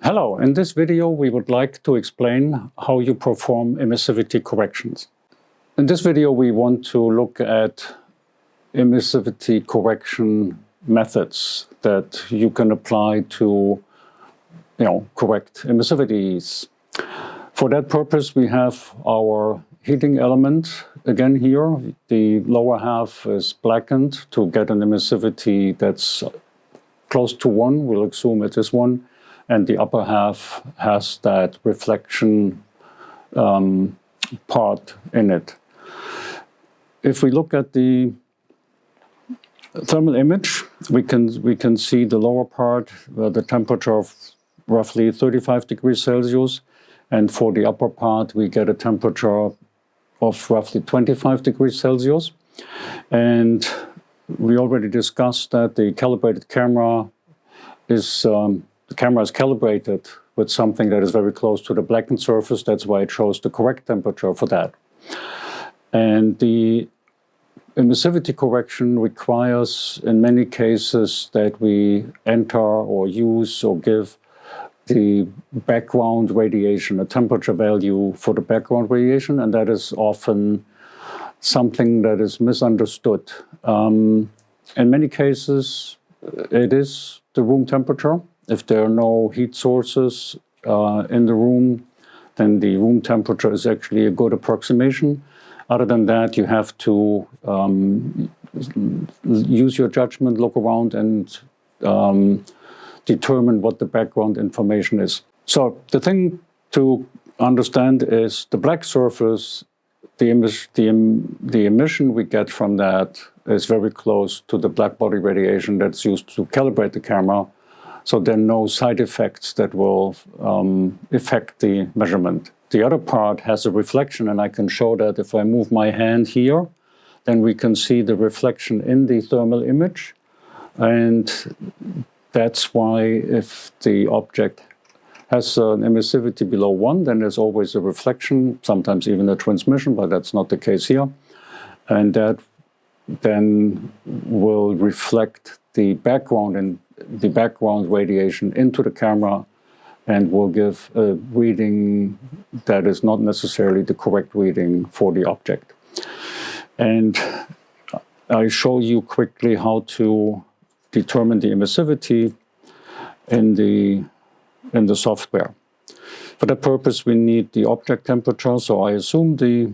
Hello, in this video we would like to explain how you perform emissivity corrections. In this video we want to look at emissivity correction methods that you can apply to correct emissivities. For that purpose we have our heating element again here. The lower half is blackened to get an emissivity that's close to 1, we'll assume it is 1. And the upper half has that reflection part in it. If we look at the thermal image, we can see the lower part, the temperature of roughly 35 degrees Celsius, and for the upper part we get a temperature of roughly 25 degrees Celsius. And we already discussed that the calibrated camera is the camera is calibrated with something that is very close to the blackened surface. That's why it shows the correct temperature for that. And the emissivity correction requires, in many cases, that we enter or use or give the background radiation, a temperature value for the background radiation, and that is often something that is misunderstood. In many cases, it is the room temperature. If there are no heat sources in the room, then the room temperature is actually a good approximation. Other than that, you have to use your judgment, look around, and determine what the background information is. So the thing to understand is the black surface, the emission we get from that is very close to the black body radiation that's used to calibrate the camera. So there are no side effects that will affect the measurement. The other part has a reflection, and I can show that if I move my hand here, then we can see the reflection in the thermal image. And that's why if the object has an emissivity below 1, then there's always a reflection, sometimes even a transmission, but that's not the case here. And that then will reflect the background radiation into the camera and will give a reading that is not necessarily the correct reading for the object. And I show you quickly how to determine the emissivity in the software. For that purpose, we need the object temperature. So I assume the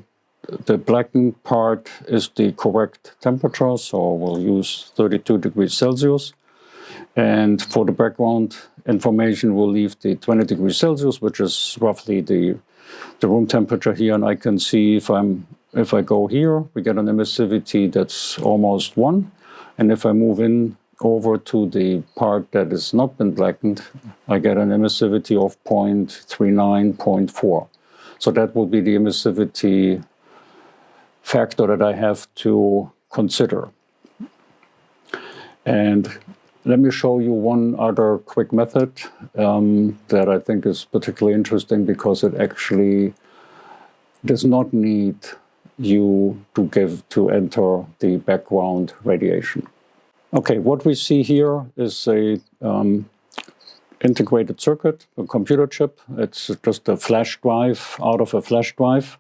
blackened part is the correct temperature. So we'll use 32 degrees Celsius. And for the background information, we'll leave the 20 degrees Celsius, which is roughly the room temperature here. And I can see if I go here, we get an emissivity that's almost 1. And if I move in over to the part that has not been blackened, I get an emissivity of 0.39, 0.4. So that will be the emissivity factor that I have to consider. And let me show you one other quick method that I think is particularly interesting because it actually does not need you to enter the background radiation. Okay, what we see here is a integrated circuit, a computer chip. It's just a flash drive out of a flash drive.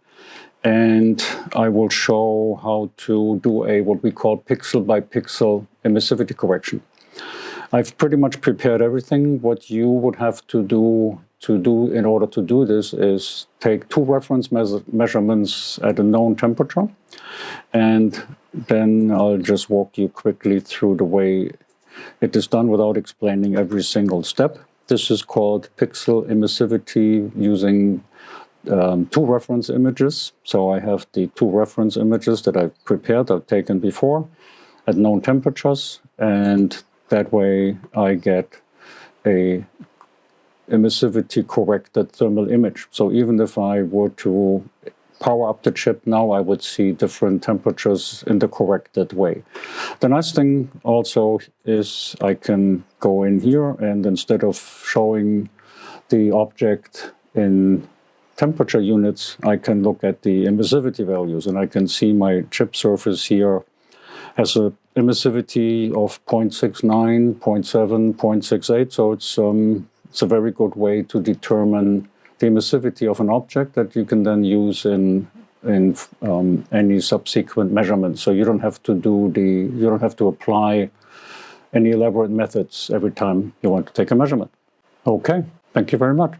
And I will show how to do what we call pixel by pixel emissivity correction. I've pretty much prepared everything. What you would have to do in order to do this is take 2 reference measurements at a known temperature, and then I'll just walk you quickly through the way it is done without explaining every single step. This is called pixel emissivity using 2 reference images. So I have the 2 reference images that I've prepared, I've taken before at known temperatures, and that way I get a emissivity corrected thermal image. So even if I were to power up the chip now, I would see different temperatures in the corrected way. The nice thing also is I can go in here, and instead of showing the object in temperature units, I can look at the emissivity values, and I can see my chip surface here has a emissivity of 0.69, 0.7, 0.68, so it's it's a very good way to determine the emissivity of an object that you can then use in any subsequent measurement. So you don't have to apply any elaborate methods every time you want to take a measurement. Okay, thank you very much.